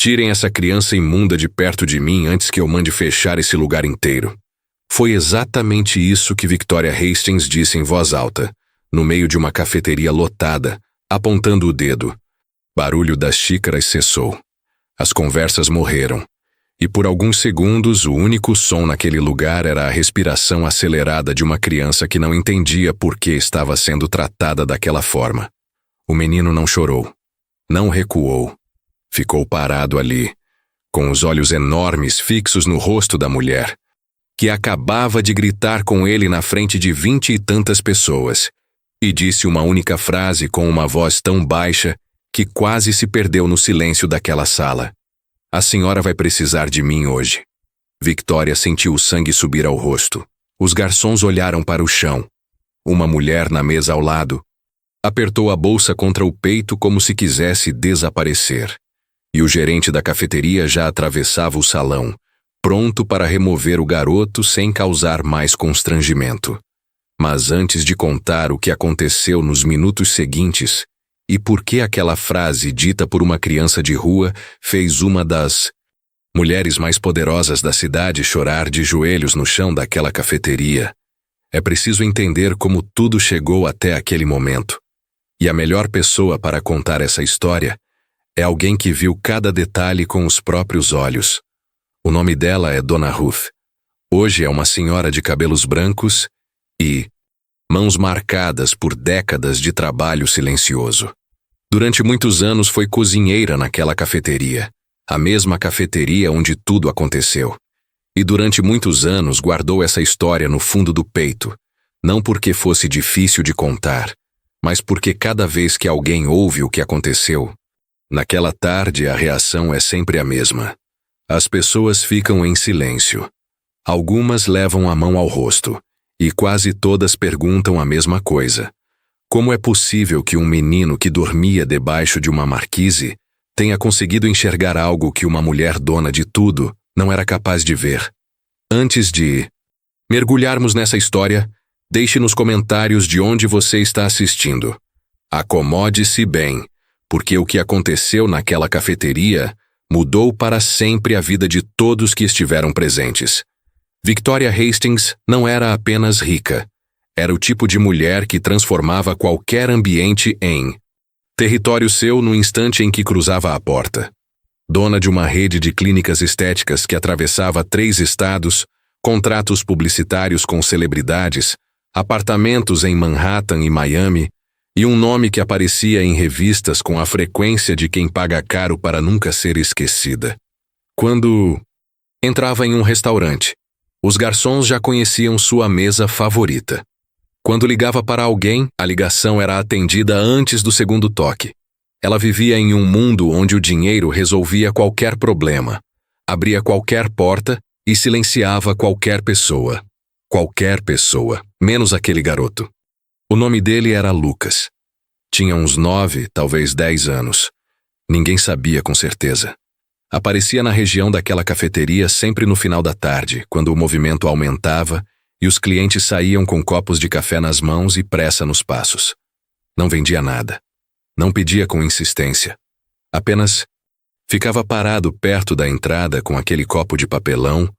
Tirem essa criança imunda de perto de mim antes que eu mande fechar esse lugar inteiro. Foi exatamente isso que Victoria Hastings disse em voz alta, no meio de uma cafeteria lotada, apontando o dedo. Barulho das xícaras cessou. As conversas morreram. E por alguns segundos o único som naquele lugar era a respiração acelerada de uma criança que não entendia por que estava sendo tratada daquela forma. O menino não chorou. Não recuou. Ficou parado ali, com os olhos enormes fixos no rosto da mulher, que acabava de gritar com ele na frente de 20 e tantas pessoas, e disse uma única frase com uma voz tão baixa que quase se perdeu no silêncio daquela sala. A senhora vai precisar de mim hoje. Victoria sentiu o sangue subir ao rosto. Os garçons olharam para o chão. Uma mulher na mesa ao lado apertou a bolsa contra o peito como se quisesse desaparecer. E o gerente da cafeteria já atravessava o salão, pronto para remover o garoto sem causar mais constrangimento. Mas antes de contar o que aconteceu nos minutos seguintes, e por que aquela frase dita por uma criança de rua fez uma das mulheres mais poderosas da cidade chorar de joelhos no chão daquela cafeteria, é preciso entender como tudo chegou até aquele momento. E a melhor pessoa para contar essa história é alguém que viu cada detalhe com os próprios olhos. O nome dela é Dona Ruth. Hoje é uma senhora de cabelos brancos e mãos marcadas por décadas de trabalho silencioso. Durante muitos anos foi cozinheira naquela cafeteria, a mesma cafeteria onde tudo aconteceu. E durante muitos anos guardou essa história no fundo do peito, não porque fosse difícil de contar, mas porque cada vez que alguém ouve o que aconteceu, naquela tarde a reação é sempre a mesma. As pessoas ficam em silêncio. Algumas levam a mão ao rosto, e quase todas perguntam a mesma coisa. Como é possível que um menino que dormia debaixo de uma marquise tenha conseguido enxergar algo que uma mulher dona de tudo não era capaz de ver? Antes de mergulharmos nessa história, deixe nos comentários de onde você está assistindo. Acomode-se bem, porque o que aconteceu naquela cafeteria mudou para sempre a vida de todos que estiveram presentes. Victoria Hastings não era apenas rica. Era o tipo de mulher que transformava qualquer ambiente em território seu no instante em que cruzava a porta. Dona de uma rede de clínicas estéticas que atravessava 3 estados, contratos publicitários com celebridades, apartamentos em Manhattan e Miami, e um nome que aparecia em revistas com a frequência de quem paga caro para nunca ser esquecida. Quando entrava em um restaurante, os garçons já conheciam sua mesa favorita. Quando ligava para alguém, a ligação era atendida antes do segundo toque. Ela vivia em um mundo onde o dinheiro resolvia qualquer problema, abria qualquer porta e silenciava qualquer pessoa. Qualquer pessoa, menos aquele garoto. O nome dele era Lucas. Tinha uns 9, talvez 10 anos. Ninguém sabia com certeza. Aparecia na região daquela cafeteria sempre no final da tarde, quando o movimento aumentava e os clientes saíam com copos de café nas mãos e pressa nos passos. Não vendia nada. Não pedia com insistência. Apenas ficava parado perto da entrada com aquele copo de papelão,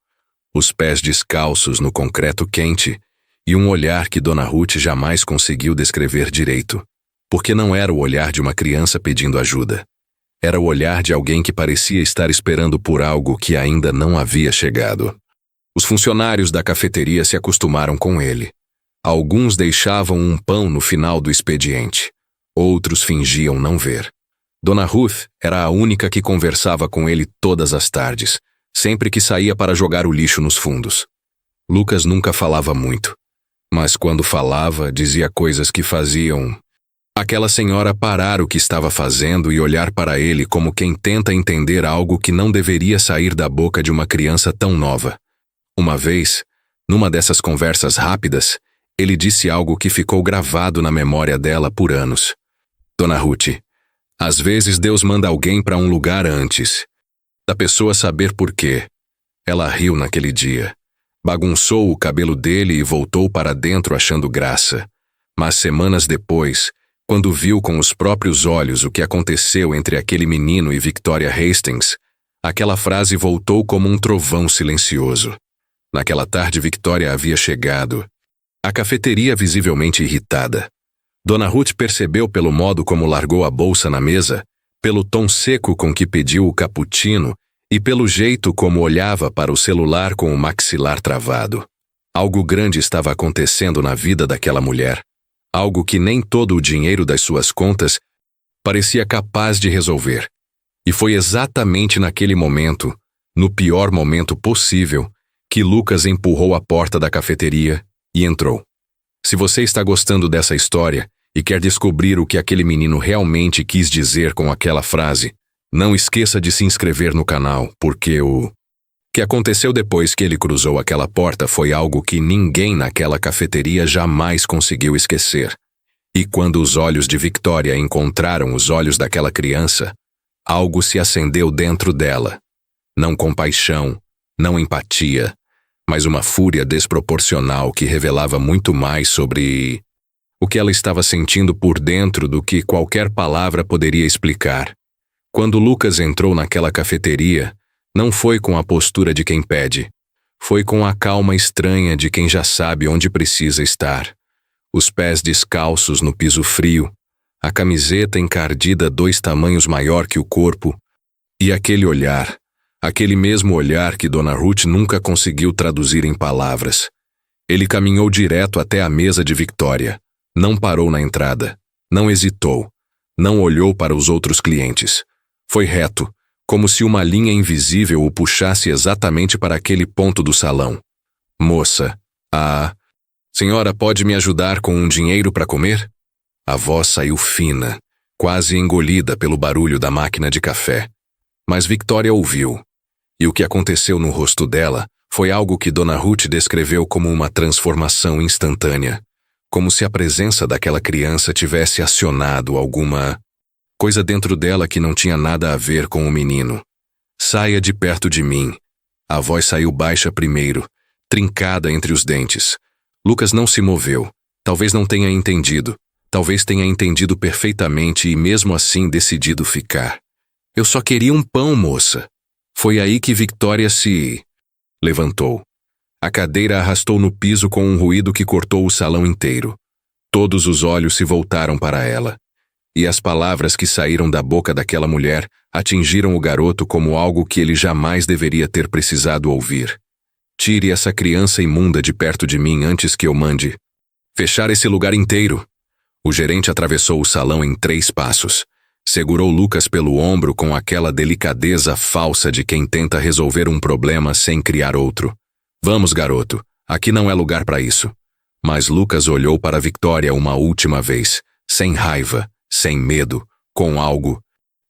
os pés descalços no concreto quente e um olhar que Dona Ruth jamais conseguiu descrever direito, porque não era o olhar de uma criança pedindo ajuda. Era o olhar de alguém que parecia estar esperando por algo que ainda não havia chegado. Os funcionários da cafeteria se acostumaram com ele. Alguns deixavam um pão no final do expediente. Outros fingiam não ver. Dona Ruth era a única que conversava com ele todas as tardes, sempre que saía para jogar o lixo nos fundos. Lucas nunca falava muito, mas quando falava, dizia coisas que faziam aquela senhora parar o que estava fazendo e olhar para ele como quem tenta entender algo que não deveria sair da boca de uma criança tão nova. Uma vez, numa dessas conversas rápidas, ele disse algo que ficou gravado na memória dela por anos. Dona Ruth, às vezes Deus manda alguém para um lugar antes da pessoa saber por quê. Ela riu naquele dia, bagunçou o cabelo dele e voltou para dentro achando graça. Mas semanas depois, quando viu com os próprios olhos o que aconteceu entre aquele menino e Victoria Hastings, Aquela frase voltou como um trovão silencioso. Naquela tarde, Victoria havia chegado. A cafeteria visivelmente irritada. Dona Ruth percebeu pelo modo como largou a bolsa na mesa, pelo tom seco com que pediu o cappuccino e pelo jeito como olhava para o celular com o maxilar travado. Algo grande estava acontecendo na vida daquela mulher. Algo que nem todo o dinheiro das suas contas parecia capaz de resolver. E foi exatamente naquele momento, no pior momento possível, que Lucas empurrou a porta da cafeteria e entrou. Se você está gostando dessa história e quer descobrir o que aquele menino realmente quis dizer com aquela frase, não esqueça de se inscrever no canal, porque o que aconteceu depois que ele cruzou aquela porta foi algo que ninguém naquela cafeteria jamais conseguiu esquecer. E quando os olhos de Victoria encontraram os olhos daquela criança, algo se acendeu dentro dela. Não compaixão, não empatia, mas uma fúria desproporcional que revelava muito mais sobre o que ela estava sentindo por dentro do que qualquer palavra poderia explicar. Quando Lucas entrou naquela cafeteria, não foi com a postura de quem pede. Foi com a calma estranha de quem já sabe onde precisa estar. Os pés descalços no piso frio, a camiseta encardida 2 tamanhos maior que o corpo, e aquele olhar, aquele mesmo olhar que Dona Ruth nunca conseguiu traduzir em palavras. Ele caminhou direto até a mesa de Victoria. Não parou na entrada. Não hesitou. Não olhou para os outros clientes. Foi reto, como se uma linha invisível o puxasse exatamente para aquele ponto do salão. Moça, a senhora pode me ajudar com um dinheiro para comer? A voz saiu fina, quase engolida pelo barulho da máquina de café. Mas Victoria ouviu. E o que aconteceu no rosto dela foi algo que Dona Ruth descreveu como uma transformação instantânea. Como se a presença daquela criança tivesse acionado alguma coisa dentro dela que não tinha nada a ver com o menino. Saia de perto de mim. A voz saiu baixa primeiro, trincada entre os dentes. Lucas não se moveu. Talvez não tenha entendido. Talvez tenha entendido perfeitamente e mesmo assim decidido ficar. Eu só queria um pão, moça. Foi aí que Victoria se levantou. A cadeira arrastou no piso com um ruído que cortou o salão inteiro. Todos os olhos se voltaram para ela. E as palavras que saíram da boca daquela mulher atingiram o garoto como algo que ele jamais deveria ter precisado ouvir. Tire essa criança imunda de perto de mim antes que eu mande fechar esse lugar inteiro. O gerente atravessou o salão em 3 passos. Segurou Lucas pelo ombro com aquela delicadeza falsa de quem tenta resolver um problema sem criar outro. Vamos, garoto, aqui não é lugar para isso. Mas Lucas olhou para Victoria uma última vez, sem raiva, sem medo, com algo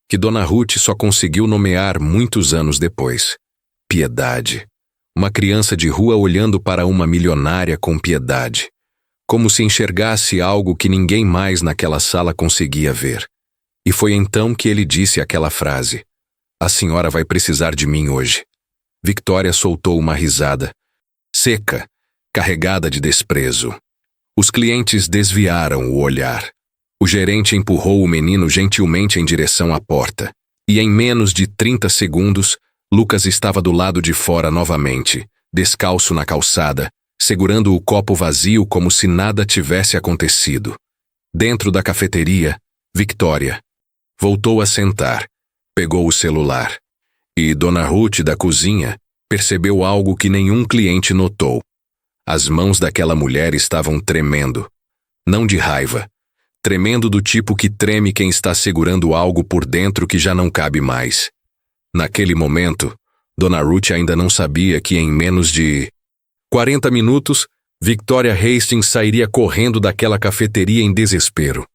que Dona Ruth só conseguiu nomear muitos anos depois. Piedade. Uma criança de rua olhando para uma milionária com piedade. Como se enxergasse algo que ninguém mais naquela sala conseguia ver. E foi então que ele disse aquela frase. A senhora vai precisar de mim hoje. Victoria soltou uma risada. Seca, carregada de desprezo. Os clientes desviaram o olhar. O gerente empurrou o menino gentilmente em direção à porta. E em menos de 30 segundos, Lucas estava do lado de fora novamente, descalço na calçada, segurando o copo vazio como se nada tivesse acontecido. Dentro da cafeteria, Victoria voltou a sentar, pegou o celular. E Dona Ruth da cozinha percebeu algo que nenhum cliente notou. As mãos daquela mulher estavam tremendo. Não de raiva. Tremendo do tipo que treme quem está segurando algo por dentro que já não cabe mais. Naquele momento, Dona Ruth ainda não sabia que em menos de 40 minutos, Victoria Hastings sairia correndo daquela cafeteria em desespero.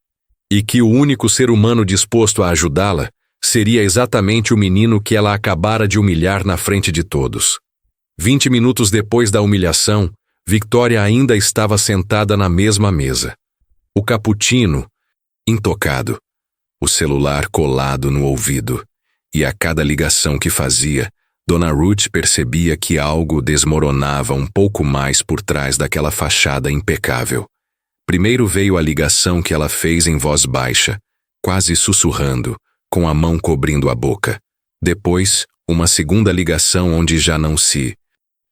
E que o único ser humano disposto a ajudá-la seria exatamente o menino que ela acabara de humilhar na frente de todos. 20 minutos depois da humilhação, Victoria ainda estava sentada na mesma mesa. O cappuccino, intocado, o celular colado no ouvido, e a cada ligação que fazia, Dona Ruth percebia que algo desmoronava um pouco mais por trás daquela fachada impecável. Primeiro veio a ligação que ela fez em voz baixa, quase sussurrando, com a mão cobrindo a boca. Depois, Uma segunda ligação onde já não se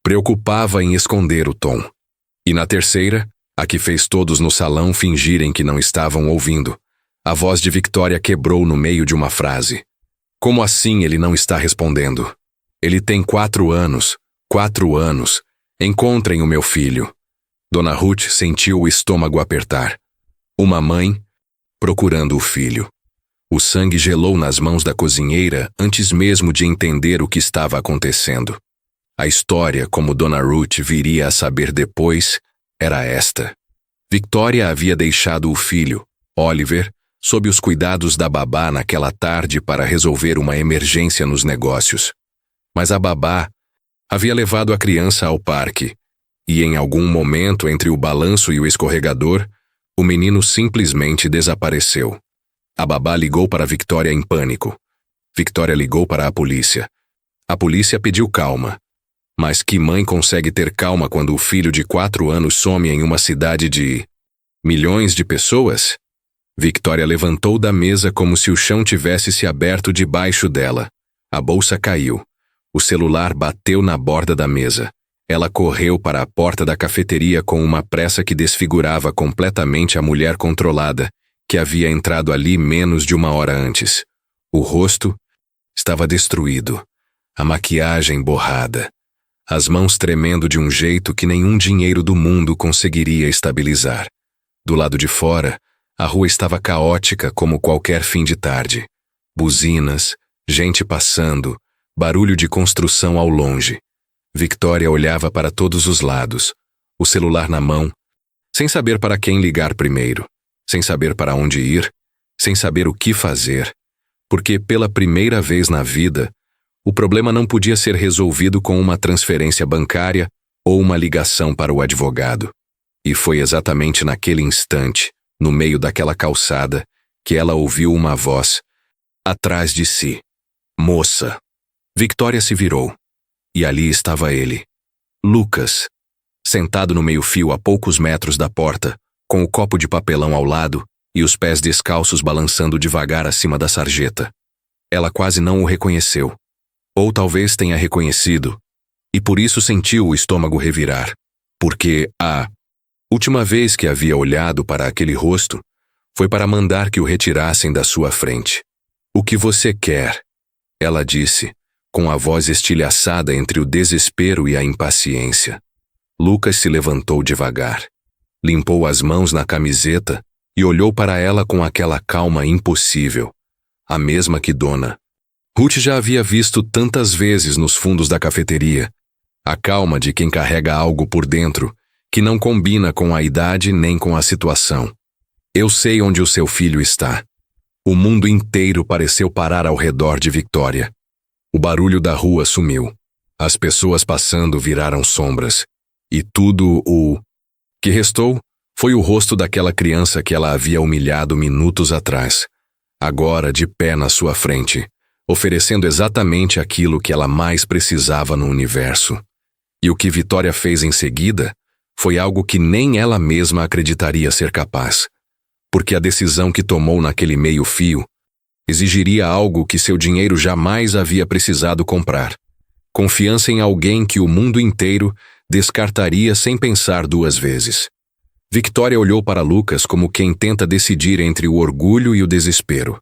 preocupava em esconder o tom. E na terceira, a que fez todos no salão fingirem que não estavam ouvindo, a voz de Victoria quebrou no meio de uma frase. Como assim ele não está respondendo? Ele tem 4 anos. 4 anos. Encontrem o meu filho. Dona Ruth sentiu o estômago apertar. Uma mãe procurando o filho. O sangue gelou nas mãos da cozinheira antes mesmo de entender o que estava acontecendo. A história, como Dona Ruth viria a saber depois, era esta. Victoria havia deixado o filho, Oliver, sob os cuidados da babá naquela tarde para resolver uma emergência nos negócios. Mas a babá havia levado a criança ao parque, e em algum momento entre o balanço e o escorregador, o menino simplesmente desapareceu. A babá ligou para Victoria em pânico. Victoria ligou para a polícia. A polícia pediu calma. Mas que mãe consegue ter calma quando o filho de 4 anos some em uma cidade de milhões de pessoas? Victoria levantou da mesa como se o chão tivesse se aberto debaixo dela. A bolsa caiu. O celular bateu na borda da mesa. Ela correu para a porta da cafeteria com uma pressa que desfigurava completamente a mulher controlada, que havia entrado ali menos de 1 hora antes. O rosto estava destruído, a maquiagem borrada, as mãos tremendo de um jeito que nenhum dinheiro do mundo conseguiria estabilizar. Do lado de fora, a rua estava caótica como qualquer fim de tarde. Buzinas, gente passando, barulho de construção ao longe. Victoria olhava para todos os lados, o celular na mão, sem saber para quem ligar primeiro, sem saber para onde ir, sem saber o que fazer, porque pela primeira vez na vida, o problema não podia ser resolvido com uma transferência bancária ou uma ligação para o advogado. E foi exatamente naquele instante, no meio daquela calçada, que ela ouviu uma voz atrás de si. Moça! Victoria se virou. E ali estava ele, Lucas, sentado no meio-fio a poucos metros da porta, com o copo de papelão ao lado e os pés descalços balançando devagar acima da sarjeta. Ela quase não o reconheceu. Ou talvez tenha reconhecido, e por isso sentiu o estômago revirar, porque a última vez que havia olhado para aquele rosto foi para mandar que o retirassem da sua frente. O que você quer? Ela disse, com a voz estilhaçada entre o desespero e a impaciência. Lucas se levantou devagar, limpou as mãos na camiseta e olhou para ela com aquela calma impossível, a mesma que Dona Ruth já havia visto tantas vezes nos fundos da cafeteria, a calma de quem carrega algo por dentro que não combina com a idade nem com a situação. Eu sei onde o seu filho está. O mundo inteiro pareceu parar ao redor de Victoria. O barulho da rua sumiu. As pessoas passando viraram sombras. E tudo o que restou foi o rosto daquela criança que ela havia humilhado minutos atrás, agora de pé na sua frente, oferecendo exatamente aquilo que ela mais precisava no universo. E o que Victoria fez em seguida foi algo que nem ela mesma acreditaria ser capaz, porque a decisão que tomou naquele meio-fio exigiria algo que seu dinheiro jamais havia precisado comprar: confiança em alguém que o mundo inteiro descartaria sem pensar 2 vezes. Victoria olhou para Lucas como quem tenta decidir entre o orgulho e o desespero.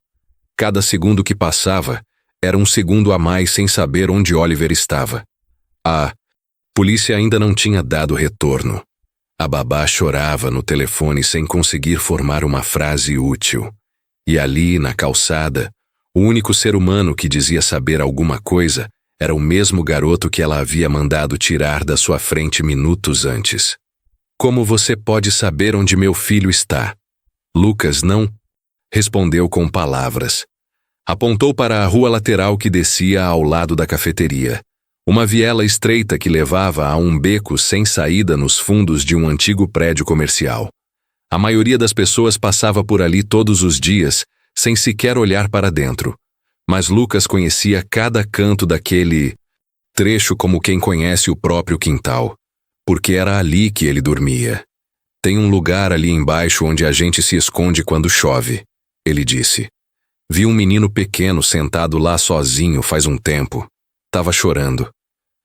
Cada segundo que passava era um segundo a mais sem saber onde Oliver estava. A polícia ainda não tinha dado retorno. A babá chorava no telefone sem conseguir formar uma frase útil. E ali, na calçada, o único ser humano que dizia saber alguma coisa era o mesmo garoto que ela havia mandado tirar da sua frente minutos antes. Como você pode saber onde meu filho está? Lucas não respondeu com palavras. Apontou para a rua lateral que descia ao lado da cafeteria. Uma viela estreita que levava a um beco sem saída nos fundos de um antigo prédio comercial. A maioria das pessoas passava por ali todos os dias, sem sequer olhar para dentro. Mas Lucas conhecia cada canto daquele trecho como quem conhece o próprio quintal, porque era ali que ele dormia. Tem um lugar ali embaixo onde a gente se esconde quando chove, ele disse. Vi um menino pequeno sentado lá sozinho faz um tempo. estava chorando.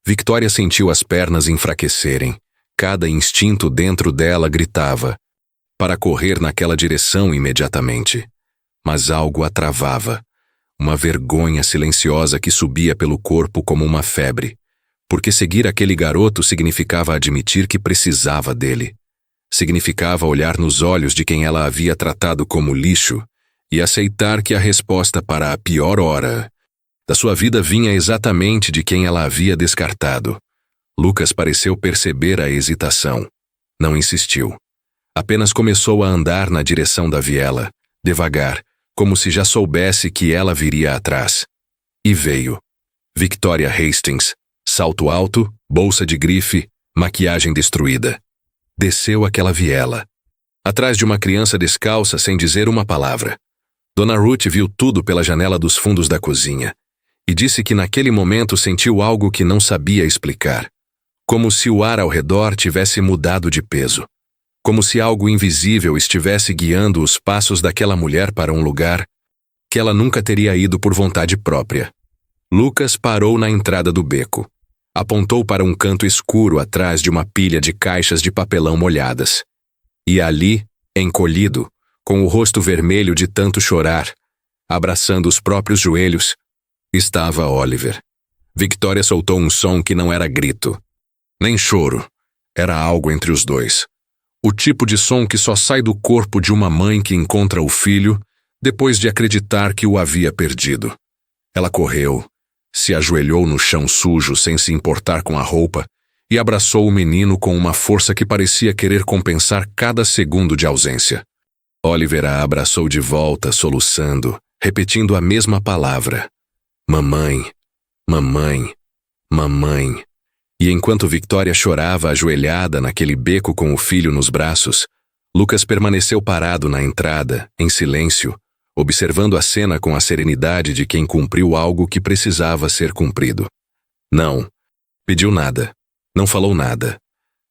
Victoria sentiu as pernas enfraquecerem. Cada instinto dentro dela gritava para correr naquela direção imediatamente. Mas algo a travava. Uma vergonha silenciosa que subia pelo corpo como uma febre. Porque seguir aquele garoto significava admitir que precisava dele. Significava olhar nos olhos de quem ela havia tratado como lixo e aceitar que a resposta para a pior hora da sua vida vinha exatamente de quem ela havia descartado. Lucas pareceu perceber a hesitação. Não insistiu. Apenas começou a andar na direção da viela, devagar, como se já soubesse que ela viria atrás. E veio. Victoria Hastings, salto alto, bolsa de grife, maquiagem destruída. Desceu aquela viela. Atrás de uma criança descalça sem dizer uma palavra. Dona Ruth viu tudo pela janela dos fundos da cozinha e disse que naquele momento sentiu algo que não sabia explicar. Como se o ar ao redor tivesse mudado de peso. Como se algo invisível estivesse guiando os passos daquela mulher para um lugar que ela nunca teria ido por vontade própria. Lucas parou na entrada do beco. Apontou para um canto escuro atrás de uma pilha de caixas de papelão molhadas. E ali, encolhido, com o rosto vermelho de tanto chorar, abraçando os próprios joelhos, estava Oliver. Victoria soltou um som que não era grito, nem choro. Era algo entre os dois. O tipo de som que só sai do corpo de uma mãe que encontra o filho depois de acreditar que o havia perdido. Ela correu, se ajoelhou no chão sujo sem se importar com a roupa e abraçou o menino com uma força que parecia querer compensar cada segundo de ausência. Oliver a abraçou de volta, soluçando, repetindo a mesma palavra. Mamãe, mamãe, mamãe. E enquanto Victoria chorava ajoelhada naquele beco com o filho nos braços, Lucas permaneceu parado na entrada, em silêncio, observando a cena com a serenidade de quem cumpriu algo que precisava ser cumprido. Não pediu nada, não falou nada.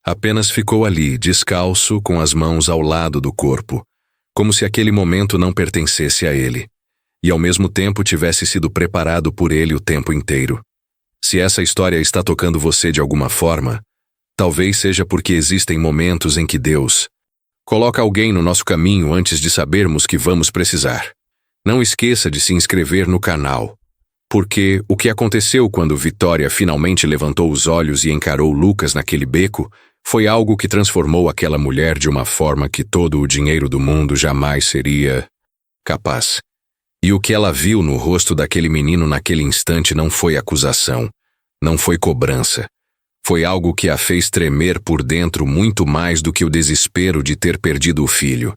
Apenas ficou ali, descalço, com as mãos ao lado do corpo, como se aquele momento não pertencesse a ele, e ao mesmo tempo tivesse sido preparado por ele o tempo inteiro. Se essa história está tocando você de alguma forma, talvez seja porque existem momentos em que Deus coloca alguém no nosso caminho antes de sabermos que vamos precisar. Não esqueça de se inscrever no canal, porque o que aconteceu quando Victoria finalmente levantou os olhos e encarou Lucas naquele beco foi algo que transformou aquela mulher de uma forma que todo o dinheiro do mundo jamais seria capaz. E o que ela viu no rosto daquele menino naquele instante não foi acusação, não foi cobrança. Foi algo que a fez tremer por dentro muito mais do que o desespero de ter perdido o filho.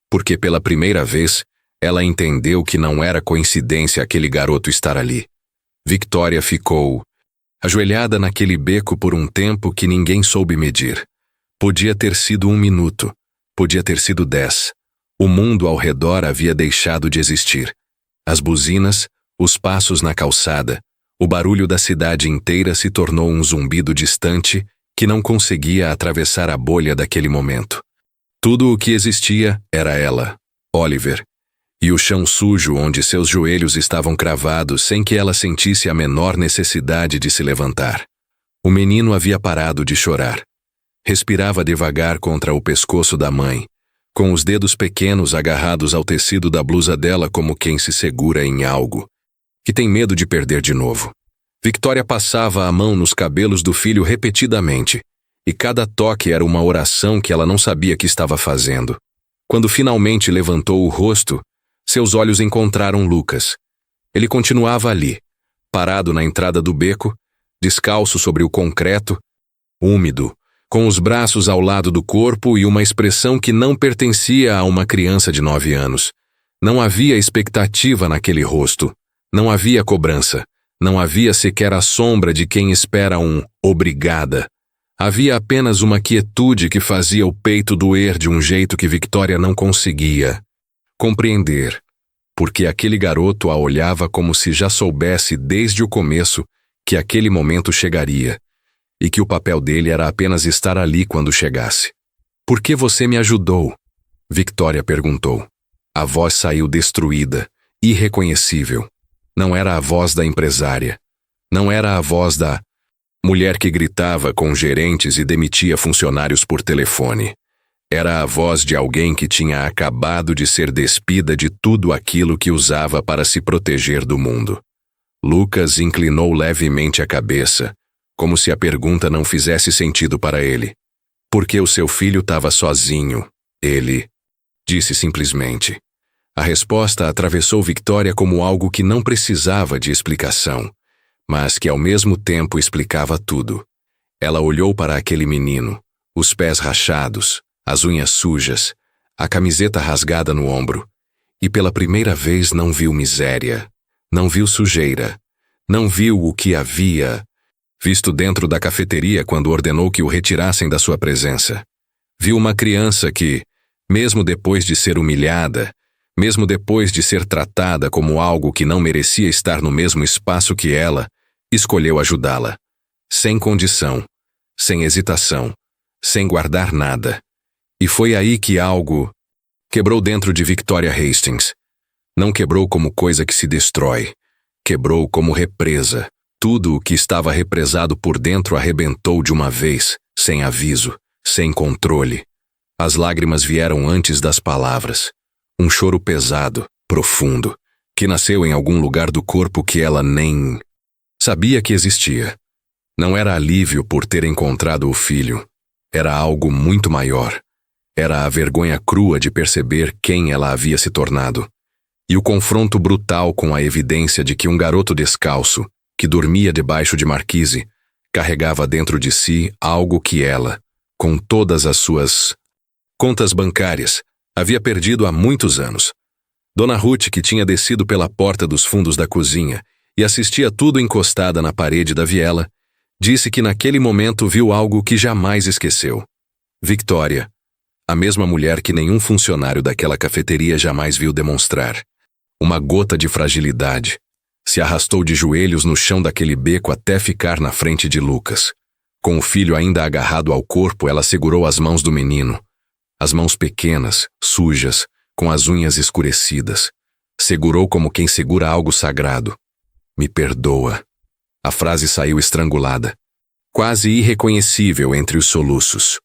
Porque pela primeira vez, ela entendeu que não era coincidência aquele garoto estar ali. Victoria ficou ajoelhada naquele beco por um tempo que ninguém soube medir. Podia ter sido 1 minuto, podia ter sido 10. O mundo ao redor havia deixado de existir. As buzinas, os passos na calçada, o barulho da cidade inteira se tornou um zumbido distante que não conseguia atravessar a bolha daquele momento. Tudo o que existia era ela, Oliver, e o chão sujo onde seus joelhos estavam cravados sem que ela sentisse a menor necessidade de se levantar. O menino havia parado de chorar. Respirava devagar contra o pescoço da mãe, com os dedos pequenos agarrados ao tecido da blusa dela como quem se segura em algo que tem medo de perder de novo. Victoria passava a mão nos cabelos do filho repetidamente, e cada toque era uma oração que ela não sabia que estava fazendo. Quando finalmente levantou o rosto, seus olhos encontraram Lucas. Ele continuava ali, parado na entrada do beco, descalço sobre o concreto, úmido, com os braços ao lado do corpo e uma expressão que não pertencia a uma criança de 9 anos. Não havia expectativa naquele rosto. Não havia cobrança. Não havia sequer a sombra de quem espera um obrigada. Havia apenas uma quietude que fazia o peito doer de um jeito que Victoria não conseguia compreender, porque aquele garoto a olhava como se já soubesse desde o começo que aquele momento chegaria, e que o papel dele era apenas estar ali quando chegasse. "Por que você me ajudou?" Victoria perguntou. A voz saiu destruída, irreconhecível. Não era a voz da empresária. Não era a voz da mulher que gritava com gerentes e demitia funcionários por telefone. Era a voz de alguém que tinha acabado de ser despida de tudo aquilo que usava para se proteger do mundo. Lucas inclinou levemente a cabeça, como se a pergunta não fizesse sentido para ele. Porque o seu filho estava sozinho, ele disse simplesmente. A resposta atravessou Victoria como algo que não precisava de explicação, mas que ao mesmo tempo explicava tudo. Ela olhou para aquele menino, os pés rachados, as unhas sujas, a camiseta rasgada no ombro, e pela primeira vez não viu miséria, não viu sujeira, não viu o que havia visto dentro da cafeteria quando ordenou que o retirassem da sua presença. Viu uma criança que, mesmo depois de ser humilhada, mesmo depois de ser tratada como algo que não merecia estar no mesmo espaço que ela, escolheu ajudá-la. Sem condição, sem hesitação, sem guardar nada. E foi aí que algo quebrou dentro de Victoria Hastings. Não quebrou como coisa que se destrói. Quebrou como represa. Tudo o que estava represado por dentro arrebentou de uma vez, sem aviso, sem controle. As lágrimas vieram antes das palavras. Um choro pesado, profundo, que nasceu em algum lugar do corpo que ela nem sabia que existia. Não era alívio por ter encontrado o filho. Era algo muito maior. Era a vergonha crua de perceber quem ela havia se tornado. E o confronto brutal com a evidência de que um garoto descalço, que dormia debaixo de marquise, carregava dentro de si algo que ela, com todas as suas contas bancárias, havia perdido há muitos anos. Dona Ruth, que tinha descido pela porta dos fundos da cozinha e assistia tudo encostada na parede da viela, disse que naquele momento viu algo que jamais esqueceu. Victoria, a mesma mulher que nenhum funcionário daquela cafeteria jamais viu demonstrar. Uma gota de fragilidade. Se arrastou de joelhos no chão daquele beco até ficar na frente de Lucas. Com o filho ainda agarrado ao corpo, ela segurou as mãos do menino. As mãos pequenas, sujas, com as unhas escurecidas. Segurou como quem segura algo sagrado. Me perdoa. A frase saiu estrangulada, quase irreconhecível entre os soluços.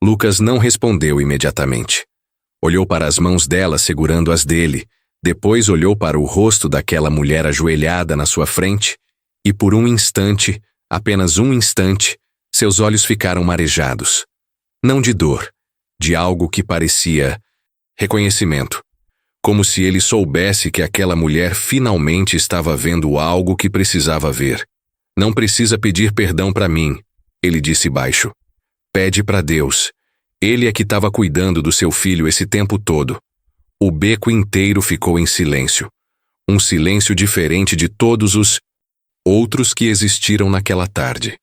Lucas não respondeu imediatamente. Olhou para as mãos dela segurando as dele, depois olhou para o rosto daquela mulher ajoelhada na sua frente, e por um instante, apenas um instante, seus olhos ficaram marejados. Não de dor, de algo que parecia reconhecimento. Como se ele soubesse que aquela mulher finalmente estava vendo algo que precisava ver. Não precisa pedir perdão para mim, ele disse baixo. Pede para Deus. Ele é que estava cuidando do seu filho esse tempo todo. O beco inteiro ficou em silêncio. Um silêncio diferente de todos os outros que existiram naquela tarde.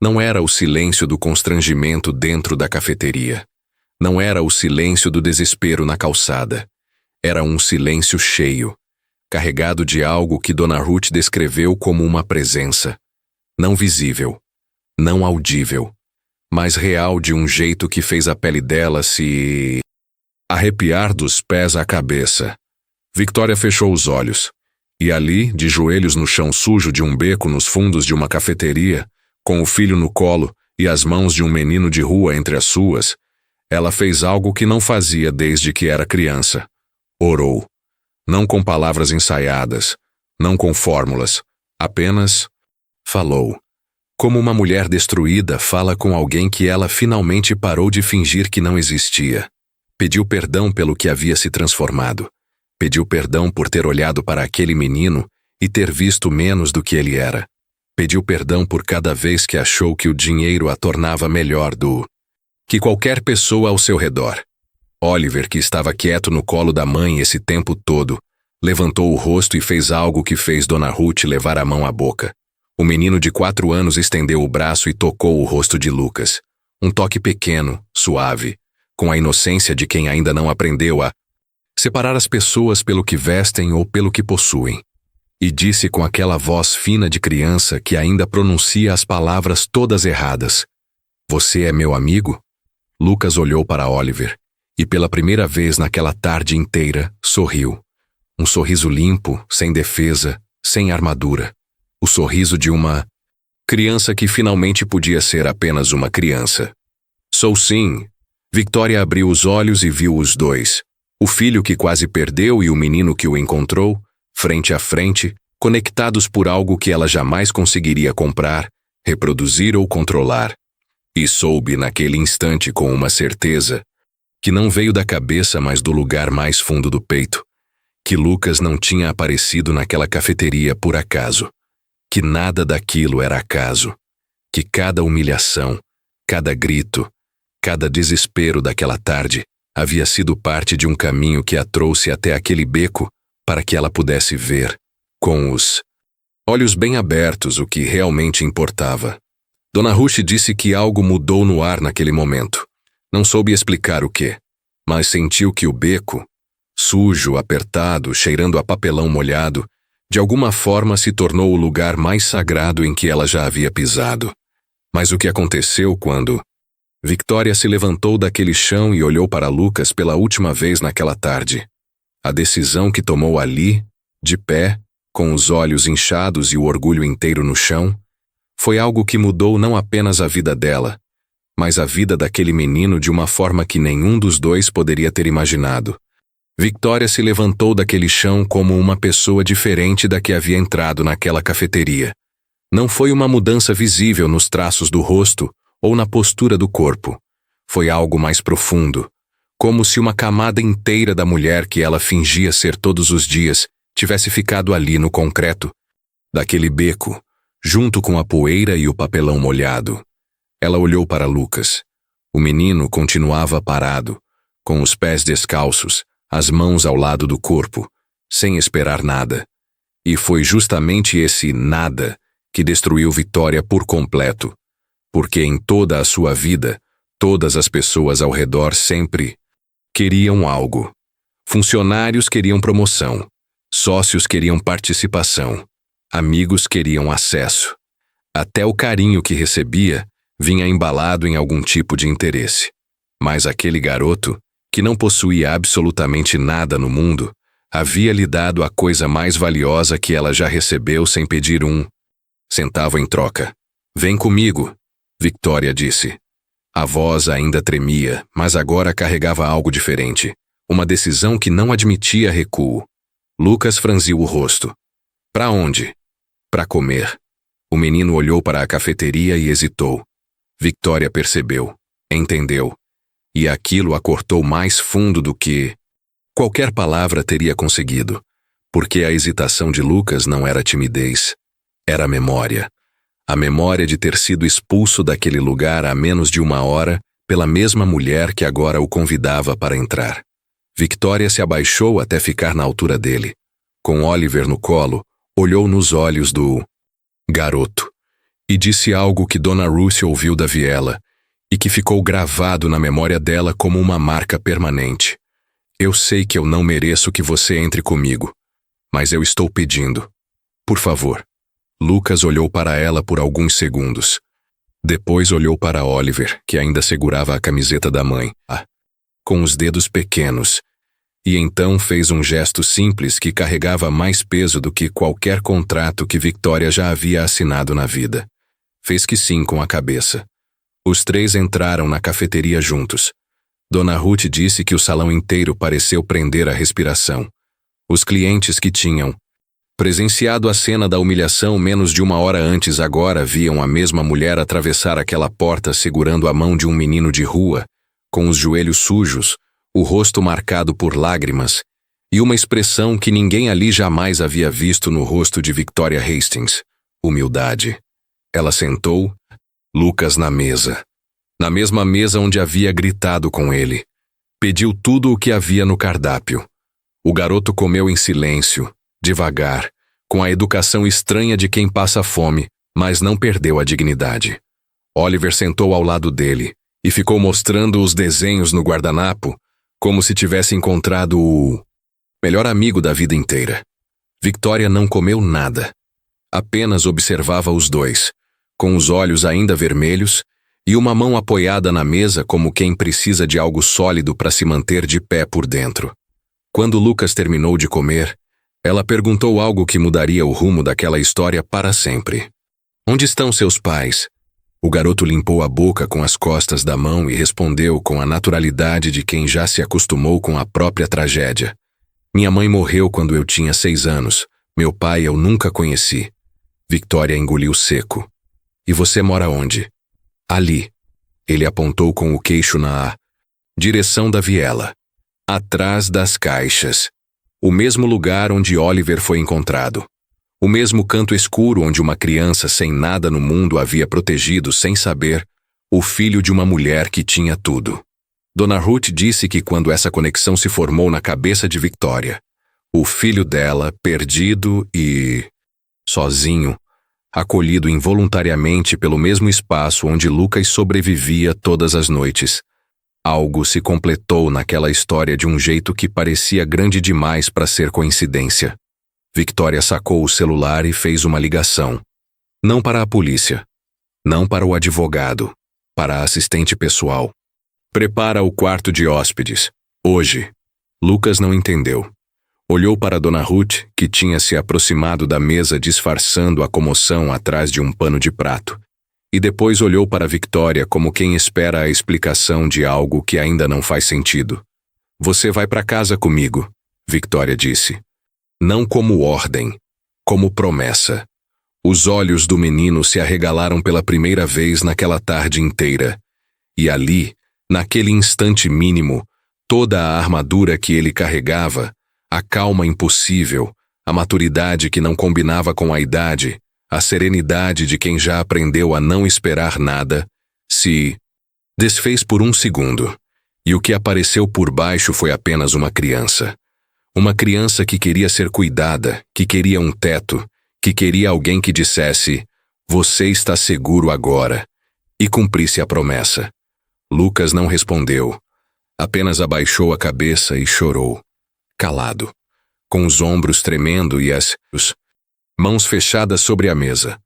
Não era o silêncio do constrangimento dentro da cafeteria. Não era o silêncio do desespero na calçada. Era um silêncio cheio, carregado de algo que Dona Ruth descreveu como uma presença. Não visível, não audível, mas real de um jeito que fez a pele dela se arrepiar dos pés à cabeça. Victoria fechou os olhos, e ali, de joelhos no chão sujo de um beco nos fundos de uma cafeteria, com o filho no colo e as mãos de um menino de rua entre as suas, ela fez algo que não fazia desde que era criança. Orou. Não com palavras ensaiadas, não com fórmulas, apenas falou. Como uma mulher destruída fala com alguém que ela finalmente parou de fingir que não existia. Pediu perdão pelo que havia se transformado. Pediu perdão por ter olhado para aquele menino e ter visto menos do que ele era. Pediu perdão por cada vez que achou que o dinheiro a tornava melhor do que qualquer pessoa ao seu redor. Oliver, que estava quieto no colo da mãe esse tempo todo, levantou o rosto e fez algo que fez Dona Ruth levar a mão à boca. O menino de 4 anos estendeu o braço e tocou o rosto de Lucas. Um toque pequeno, suave, com a inocência de quem ainda não aprendeu a separar as pessoas pelo que vestem ou pelo que possuem. E disse com aquela voz fina de criança que ainda pronuncia as palavras todas erradas. Você é meu amigo? Lucas olhou para Oliver, e pela primeira vez naquela tarde inteira, sorriu. Um sorriso limpo, sem defesa, sem armadura. O sorriso de uma criança que finalmente podia ser apenas uma criança. Sou sim. Victoria abriu os olhos e viu os dois. O filho que quase perdeu e o menino que o encontrou, frente a frente, conectados por algo que ela jamais conseguiria comprar, reproduzir ou controlar. E soube naquele instante com uma certeza, que não veio da cabeça mas do lugar mais fundo do peito, que Lucas não tinha aparecido naquela cafeteria por acaso, que nada daquilo era acaso, que cada humilhação, cada grito, cada desespero daquela tarde havia sido parte de um caminho que a trouxe até aquele beco para que ela pudesse ver, com os olhos bem abertos, o que realmente importava. Dona Ruth disse que algo mudou no ar naquele momento. Não soube explicar o quê, mas sentiu que o beco, sujo, apertado, cheirando a papelão molhado, de alguma forma se tornou o lugar mais sagrado em que ela já havia pisado. Mas o que aconteceu quando Victoria se levantou daquele chão e olhou para Lucas pela última vez naquela tarde? A decisão que tomou ali, de pé, com os olhos inchados e o orgulho inteiro no chão, foi algo que mudou não apenas a vida dela, mas a vida daquele menino de uma forma que nenhum dos dois poderia ter imaginado. Victoria se levantou daquele chão como uma pessoa diferente da que havia entrado naquela cafeteria. Não foi uma mudança visível nos traços do rosto ou na postura do corpo. Foi algo mais profundo, como se uma camada inteira da mulher que ela fingia ser todos os dias tivesse ficado ali no concreto daquele beco, junto com a poeira e o papelão molhado. Ela olhou para Lucas. O menino continuava parado, com os pés descalços, as mãos ao lado do corpo, sem esperar nada. E foi justamente esse nada que destruiu Victoria por completo, porque em toda a sua vida, todas as pessoas ao redor sempre queriam algo. Funcionários queriam promoção, sócios queriam participação, amigos queriam acesso. Até o carinho que recebia vinha embalado em algum tipo de interesse. Mas aquele garoto, que não possuía absolutamente nada no mundo, havia lhe dado a coisa mais valiosa que ela já recebeu sem pedir um centavo em troca. Vem comigo, Victoria disse. A voz ainda tremia, mas agora carregava algo diferente. Uma decisão que não admitia recuo. Lucas franziu o rosto. Para onde? Para comer. O menino olhou para a cafeteria e hesitou. Victoria percebeu, entendeu, e aquilo a cortou mais fundo do que qualquer palavra teria conseguido, porque a hesitação de Lucas não era timidez, era memória. A memória de ter sido expulso daquele lugar há menos de uma hora pela mesma mulher que agora o convidava para entrar. Victoria se abaixou até ficar na altura dele. Com Oliver no colo, olhou nos olhos do garoto e disse algo que Dona Ruth ouviu da viela e que ficou gravado na memória dela como uma marca permanente. Eu sei que eu não mereço que você entre comigo, mas eu estou pedindo. Por favor. Lucas olhou para ela por alguns segundos. Depois olhou para Oliver, que ainda segurava a camiseta da mãe, com os dedos pequenos, e então fez um gesto simples que carregava mais peso do que qualquer contrato que Victoria já havia assinado na vida. Fez que sim com a cabeça. Os três entraram na cafeteria juntos. Dona Ruth disse que o salão inteiro pareceu prender a respiração. Os clientes que tinham presenciado a cena da humilhação menos de uma hora antes agora viam a mesma mulher atravessar aquela porta segurando a mão de um menino de rua, com os joelhos sujos, o rosto marcado por lágrimas, e uma expressão que ninguém ali jamais havia visto no rosto de Victoria Hastings: humildade. Ela sentou Lucas na mesa. Na mesma mesa onde havia gritado com ele. Pediu tudo o que havia no cardápio. O garoto comeu em silêncio, devagar, com a educação estranha de quem passa fome, mas não perdeu a dignidade. Oliver sentou ao lado dele e ficou mostrando os desenhos no guardanapo, como se tivesse encontrado o melhor amigo da vida inteira. Victoria não comeu nada. Apenas observava os dois, com os olhos ainda vermelhos e uma mão apoiada na mesa como quem precisa de algo sólido para se manter de pé por dentro. Quando Lucas terminou de comer, Ela perguntou algo que mudaria o rumo daquela história para sempre. Onde estão seus pais? O garoto limpou a boca com as costas da mão e respondeu com a naturalidade de quem já se acostumou com a própria tragédia. Minha mãe morreu quando eu tinha 6 anos. Meu pai eu nunca conheci. Victoria engoliu seco. E você mora onde? Ali. Ele apontou com o queixo na direção da viela. Atrás das caixas. O mesmo lugar onde Oliver foi encontrado. O mesmo canto escuro onde uma criança sem nada no mundo havia protegido, sem saber, o filho de uma mulher que tinha tudo. Dona Ruth disse que quando essa conexão se formou na cabeça de Victoria, o filho dela, perdido e sozinho, acolhido involuntariamente pelo mesmo espaço onde Lucas sobrevivia todas as noites. Algo se completou naquela história de um jeito que parecia grande demais para ser coincidência. Victoria sacou o celular e fez uma ligação. Não para a polícia. Não para o advogado. Para a assistente pessoal. Prepara o quarto de hóspedes. Hoje. Lucas não entendeu. Olhou para Dona Ruth, que tinha se aproximado da mesa disfarçando a comoção atrás de um pano de prato. E depois olhou para Victoria como quem espera a explicação de algo que ainda não faz sentido. Você vai para casa comigo, Victoria disse. Não como ordem, como promessa. Os olhos do menino se arregalaram pela primeira vez naquela tarde inteira. E ali, naquele instante mínimo, toda a armadura que ele carregava, a calma impossível, a maturidade que não combinava com a idade, a serenidade de quem já aprendeu a não esperar nada, se desfez por um segundo, e o que apareceu por baixo foi apenas uma criança. Uma criança que queria ser cuidada, que queria um teto, que queria alguém que dissesse, você está seguro agora, e cumprisse a promessa. Lucas não respondeu, apenas abaixou a cabeça e chorou, calado, com os ombros tremendo e as mãos fechadas sobre a mesa.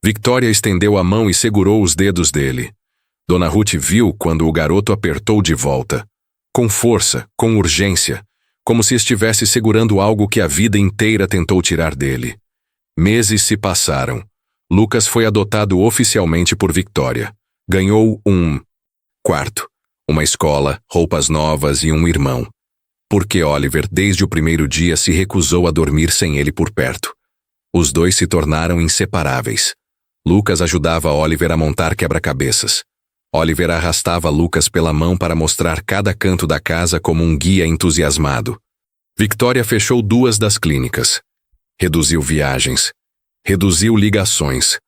Victoria estendeu a mão e segurou os dedos dele. Dona Ruth viu quando o garoto apertou de volta. Com força, com urgência, como se estivesse segurando algo que a vida inteira tentou tirar dele. Meses se passaram. Lucas foi adotado oficialmente por Victoria. Ganhou um quarto, uma escola, roupas novas e um irmão. Porque Oliver, desde o primeiro dia, se recusou a dormir sem ele por perto. Os dois se tornaram inseparáveis. Lucas ajudava Oliver a montar quebra-cabeças. Oliver arrastava Lucas pela mão para mostrar cada canto da casa como um guia entusiasmado. Victoria fechou 2 das clínicas. Reduziu viagens. Reduziu ligações.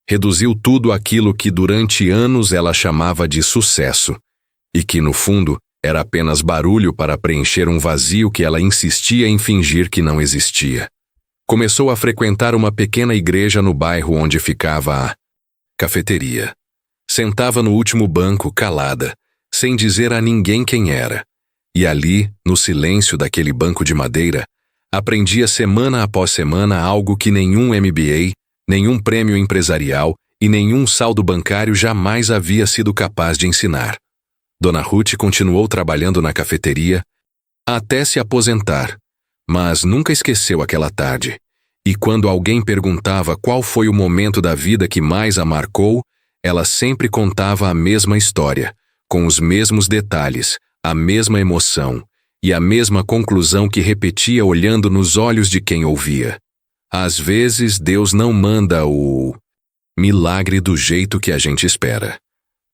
Reduziu tudo aquilo que durante anos ela chamava de sucesso. E que, no fundo, era apenas barulho para preencher um vazio que ela insistia em fingir que não existia. Começou a frequentar uma pequena igreja no bairro onde ficava a cafeteria. Sentava no último banco, calada, sem dizer a ninguém quem era. E ali, no silêncio daquele banco de madeira, aprendia semana após semana algo que nenhum MBA, nenhum prêmio empresarial e nenhum saldo bancário jamais havia sido capaz de ensinar. Dona Ruth continuou trabalhando na cafeteria até se aposentar, mas nunca esqueceu aquela tarde. E quando alguém perguntava qual foi o momento da vida que mais a marcou, ela sempre contava a mesma história, com os mesmos detalhes, a mesma emoção e a mesma conclusão que repetia olhando nos olhos de quem ouvia. Às vezes, Deus não manda o milagre do jeito que a gente espera.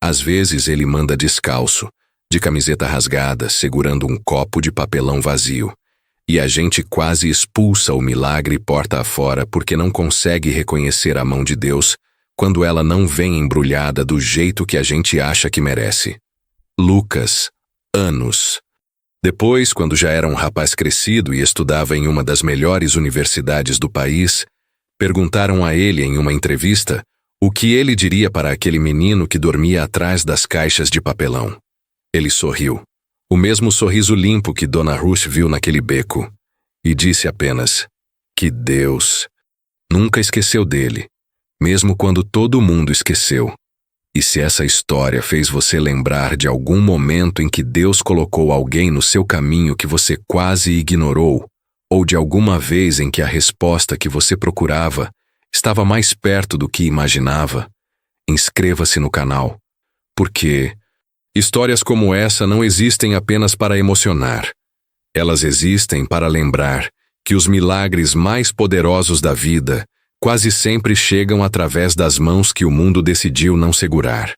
Às vezes, ele manda descalço, de camiseta rasgada, segurando um copo de papelão vazio. E a gente quase expulsa o milagre porta afora porque não consegue reconhecer a mão de Deus quando ela não vem embrulhada do jeito que a gente acha que merece. Lucas, anos. Depois, quando já era um rapaz crescido e estudava em uma das melhores universidades do país, perguntaram a ele em uma entrevista o que ele diria para aquele menino que dormia atrás das caixas de papelão. Ele sorriu, o mesmo sorriso limpo que Dona Ruth viu naquele beco, e disse apenas que Deus nunca esqueceu dele, mesmo quando todo mundo esqueceu. E se essa história fez você lembrar de algum momento em que Deus colocou alguém no seu caminho que você quase ignorou, ou de alguma vez em que a resposta que você procurava estava mais perto do que imaginava, inscreva-se no canal. Porque histórias como essa não existem apenas para emocionar. Elas existem para lembrar que os milagres mais poderosos da vida quase sempre chegam através das mãos que o mundo decidiu não segurar.